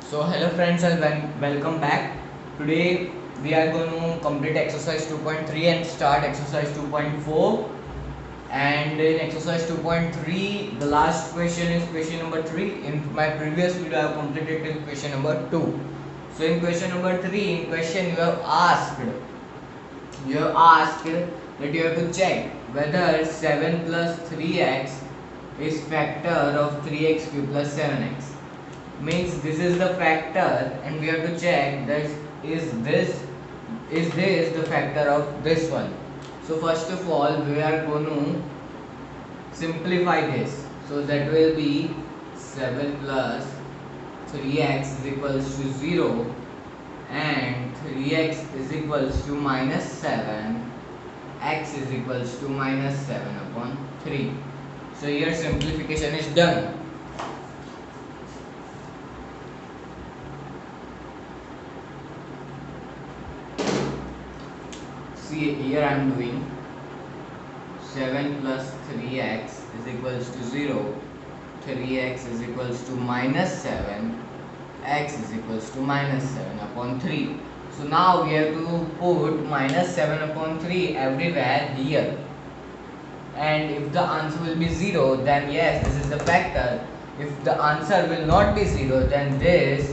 So hello friends and welcome back. Today we are going to complete exercise 2.3 and start exercise 2.4. And in exercise 2.3 the last question is question number 3. In my previous video I have completed till question number 2. So in question number 3, in question you have asked that you have to check whether 7 plus 3x is factor of 3x cube plus 7x. Means this is the factor and we have to check that is this the factor of this one. So first of all we are going to simplify this, so that will be 7 plus 3x is equals to 0 and 3x is equals to minus 7, x is equals to minus 7 upon 3. So here simplification is done. See here I am doing 7 plus 3x is equals to 0, 3x is equals to minus 7, x is equals to minus 7 upon 3. So now we have to put minus 7 upon 3 everywhere here, and if the answer will be 0 then yes, this is the factor. If the answer will not be 0 then this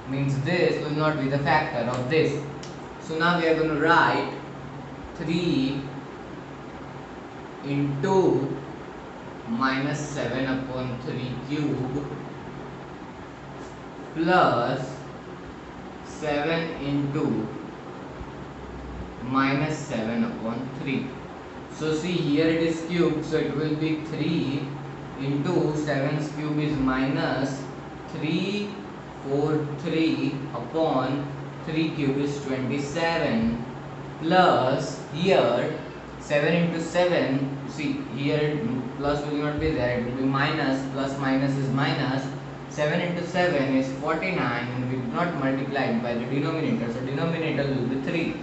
means this will not be the factor of this. So now we are going to write 3 into minus 7 upon 3 cube plus 7 into minus 7 upon 3. So see here it is cube, so it will be 3 into 7's cube is minus 343 upon 3 cube is 27 plus here 7 into 7, see here plus will not be there, it will be minus, plus minus is minus. 7 into 7 is 49 and we did not multiply it by the denominator, so denominator will be 3.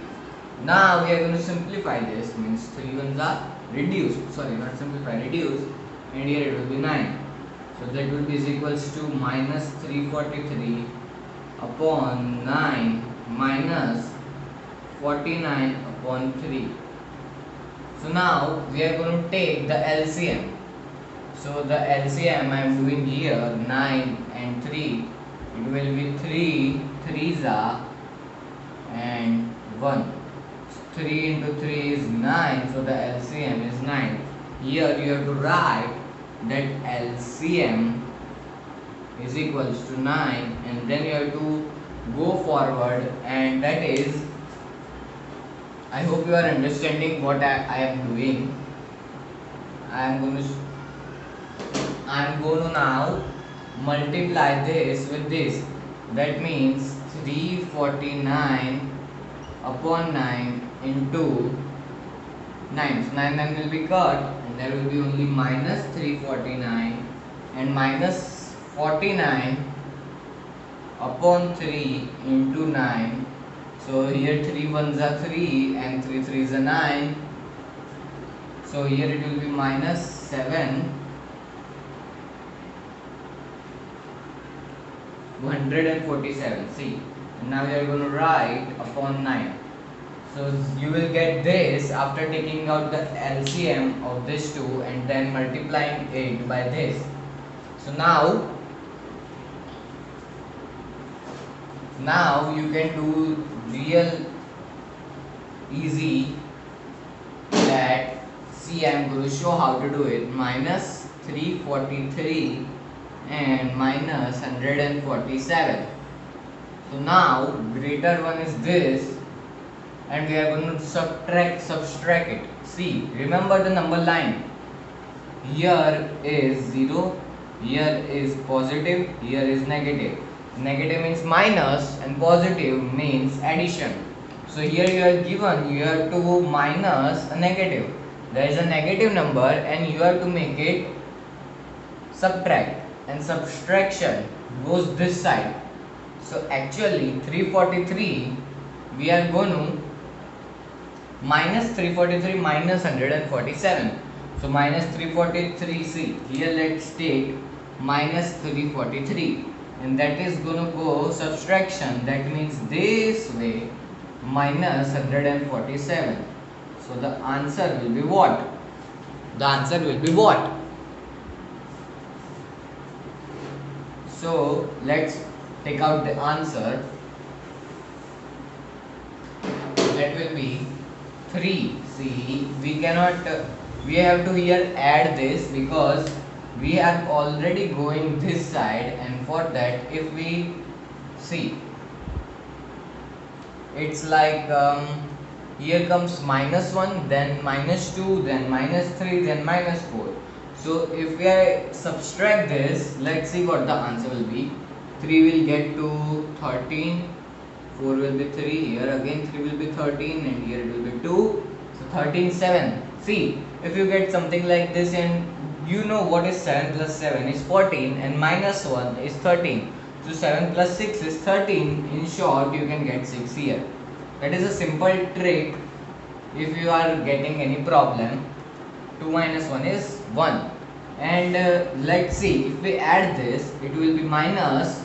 Now we are going to simplify this, means 3 ones are reduced, sorry not simplify, reduced, and here it will be 9. So that will be is equals to minus 343 upon 9 minus 49 upon 3. So now we are going to take the LCM. So the LCM I am doing here 9 and 3. It will be 3 3s are and 1. 3 into 3 is 9. So the LCM is 9. Here you have to write that LCM is equals to 9, and then you have to go forward, and that is, I hope you are understanding what I am doing. I am going to now multiply this with this. That means 349 upon 9 into 9. So 9 will be cut and there will be only minus 349 and minus 49 upon 3 into 9. So here 3 ones are 3 and 3 threes are 9. So here it will be minus 7 147. See, now we are going to write upon 9. So you will get this after taking out the LCM of this two and then multiplying it by this. So now you can do real easy that, see I am going to show how to do it. Minus 343 and minus 147. So now greater one is this and we are going to subtract it. See, remember the number line. Here is 0, here is positive, here is negative. Negative means minus and positive means addition. So here you are given, you have to minus a negative. There is a negative number and you have to make it subtract, and subtraction goes this side. So actually 343 we are going to minus 343 minus 147. So minus 343, see here let's take minus 343. and that is gonna go subtraction. That means this way minus 147. So the answer will be what? The answer will be what? So let's take out the answer. That will be 3. See, we cannot, we have to here add this because we are already going this side, and for that if we see, it's like here comes -1, then -2, then -3, then -4. So if we subtract this, let's see what the answer will be. 3 will get to 13, 4 will be 3, here again 3 will be 13, and here it will be 2. So 13, 7. See, if you get something like this, and you know what is 7 plus 7 is 14, and -1 is 13. So 7 plus 6 is 13. In short, you can get 6 here. That is a simple trick if you are getting any problem. 2 minus 1 is 1. And let's see, if we add this, it will be minus.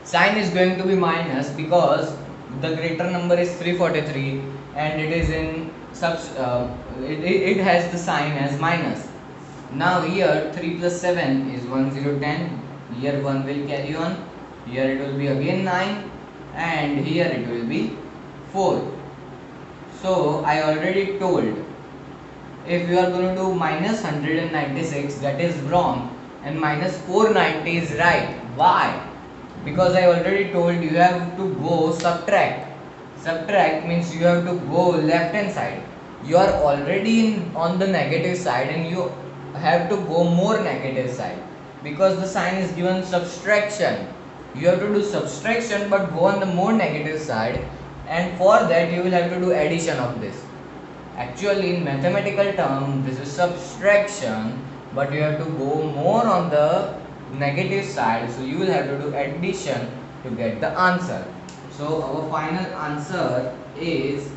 Sign is going to be minus because the greater number is 343, and it is in it has the sign as minus. Now here 3 plus 7 is 1010. Here 1 will carry on. Here it will be again 9, and here it will be 4. So I already told, if you are going to do minus 196, that is wrong, and minus 490 is right. Why? Because I already told you have to go subtract. Subtract means you have to go left hand side. You are already on the negative side, and you have to go more negative side because the sign is given subtraction. You have to do subtraction but go on the more negative side, and for that you will have to do addition of this. Actually, in mathematical term, this is subtraction, but you have to go more on the negative side, so you will have to do addition to get the answer. So our final answer is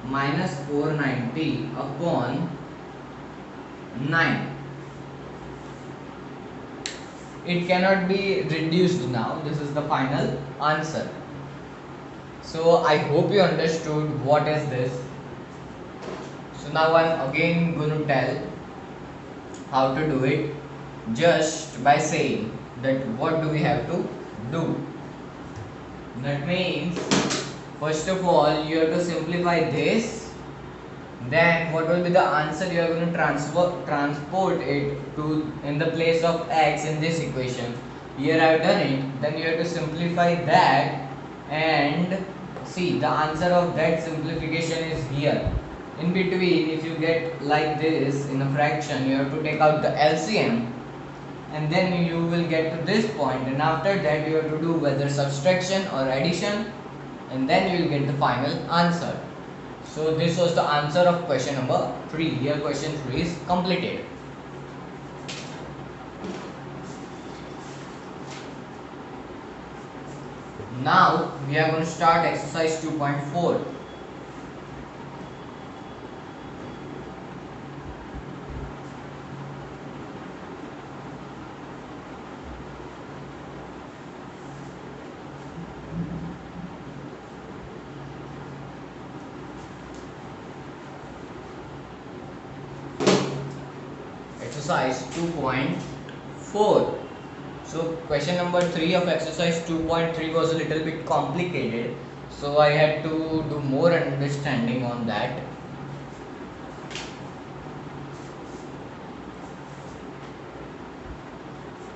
minus 490 upon 9. It cannot be reduced now. This is the final answer. So I hope you understood what is this. So now I'm again going to tell how to do it, just by saying that what do we have to do. That means first of all you have to simplify this. Then what will be the answer? You are going to transport it to in the place of x in this equation. Here I have done it. Then you have to simplify that, and see the answer of that simplification is here. In between, if you get like this in a fraction, you have to take out the LCM, and then you will get to this point, and after that you have to do whether subtraction or addition, and then you will get the final answer. So this was the answer of question number 3. Here question 3 is completed. Now we are going to start exercise 2.4. Exercise 2.4. So question number 3 of exercise 2.3 was a little bit complicated, so I had to do more understanding on that.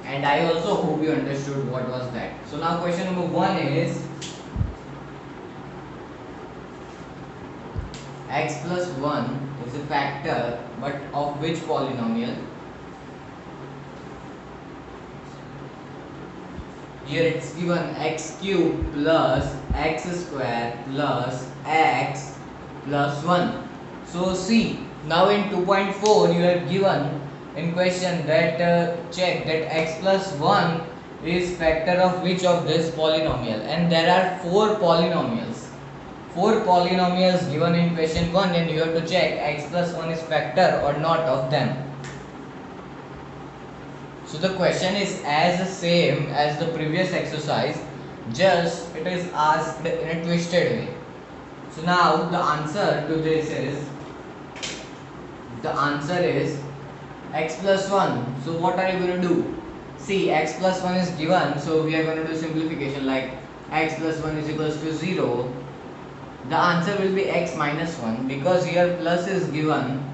And I also hope you understood what was that. So now question number 1 is x plus 1 is a factor, but of which polynomial? Here it's given x cube plus x square plus x plus 1. So see, now in 2.4 you have given in question that check that x plus 1 is factor of which of this polynomial, and there are 4 polynomials. 4 polynomials given in question 1, and you have to check x plus 1 is factor or not of them. So the question is as the same as the previous exercise, just it is asked in a twisted way. So now the answer to this is, the answer is x plus 1. So what are you going to do? See, x plus 1 is given, so we are going to do simplification like x plus 1 is equals to 0. The answer will be x minus 1, because here plus is given,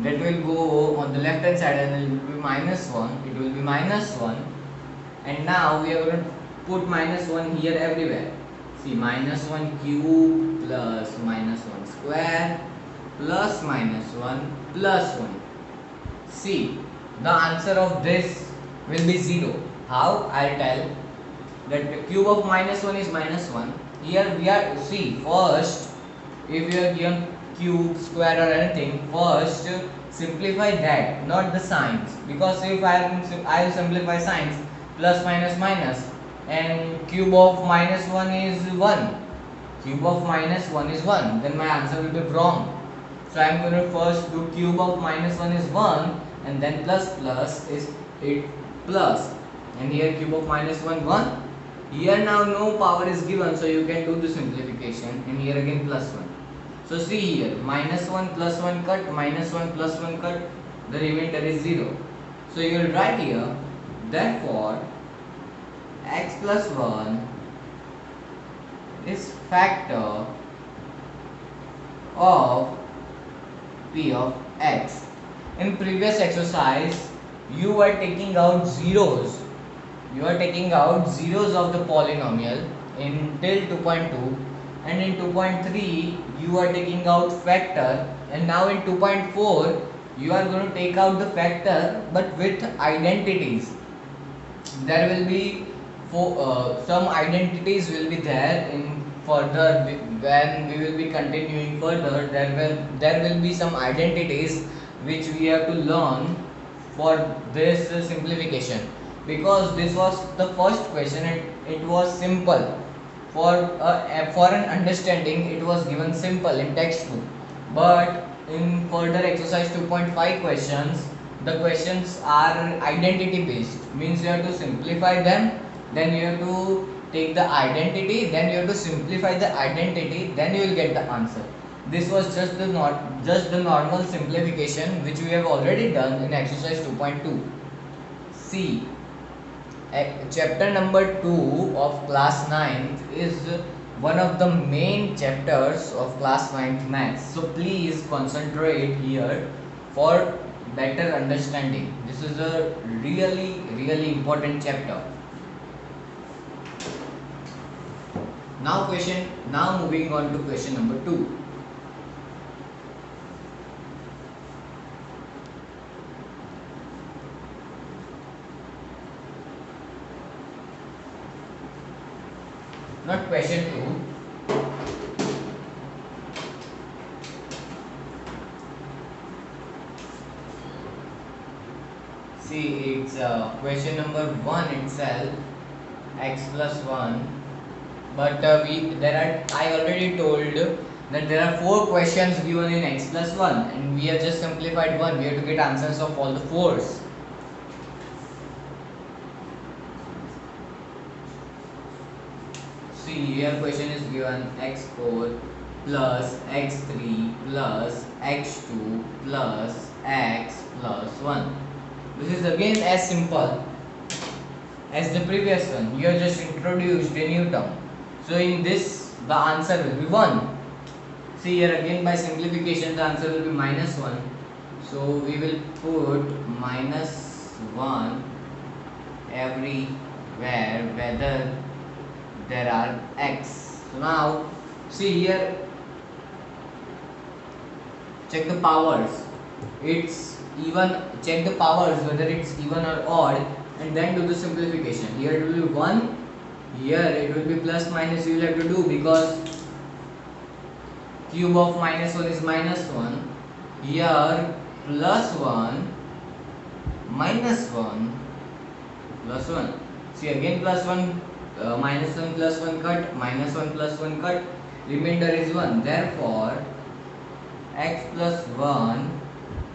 that will go on the left hand side and it will be minus 1. It will be minus 1. And now we are going to put minus 1 here everywhere. See, minus 1 cube plus minus 1 square plus minus 1 plus 1. See, the answer of this will be 0. How? I'll tell. That the cube of minus 1 is minus 1. Here we are, see, first, if we are given cube, square or anything, first simplify that, not the signs. Because if I will simplify signs, plus minus minus, and cube of minus 1 is 1. Cube of minus 1 is 1. Then my answer will be wrong. So I am going to first do cube of minus 1 is 1, and then plus plus is it plus. And here cube of minus 1 1. Here now no power is given, so you can do the simplification, and here again plus 1. So see here, minus 1 plus 1 cut, minus 1 plus 1 cut, the remainder is 0. So you will write here, therefore x plus 1 is factor of p of x. In previous exercise, you were taking out zeros. You are taking out zeros of the polynomial in till 2.2, and in 2.3 you are taking out factor, and now in 2.4 you are going to take out the factor but with identities. There will be some identities will be there in further, when we will be continuing further. There will be some identities which we have to learn for this simplification, because this was the first question and it was simple. For an understanding, it was given simple in textbook, but in further exercise 2.5 questions, the questions are identity based, means you have to simplify them, then you have to take the identity, then you have to simplify the identity, then you will get the answer. This was just the normal simplification which we have already done in exercise 2.2. See, chapter number 2 of class 9 is one of the main chapters of class 9th maths. So please concentrate here for better understanding. This is a really important chapter. Now moving on to question number 2. Not question 2. See, it's question number 1 itself, x plus 1. But I already told that there are 4 questions given in x plus 1, and we have just simplified one. We have to get answers of all the 4s. See, here question is given x4 plus x3 plus x2 plus x plus 1. This is again as simple as the previous one. You have just introduced a new term. So in this, the answer will be 1. See here again, by simplification the answer will be minus 1. So we will put minus 1 everywhere whether there are x. So now see here, check the powers. It's even, check the powers whether it's even or odd, and then do the simplification. Here it will be 1, here it will be plus minus, you will have to do, because cube of minus 1 is minus 1. Here plus 1 minus 1 plus 1. See again plus 1, minus 1 plus 1 cut, minus 1 plus 1 cut, remainder is 1. Therefore x plus 1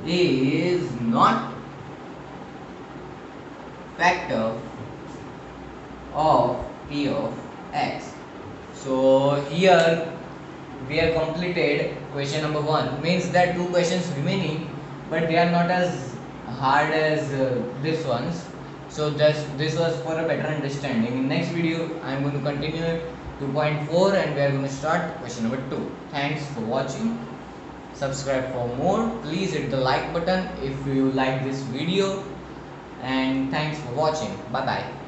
is not factor of p of x. So here we have completed question number 1. Means that two questions remaining, but they are not as hard as this ones. So just this was for a better understanding. In next video I am going to continue 2.4 and we are going to start question number 2. Thanks for watching. Subscribe for more. Please hit the like button if you like this video, and thanks for watching. Bye bye.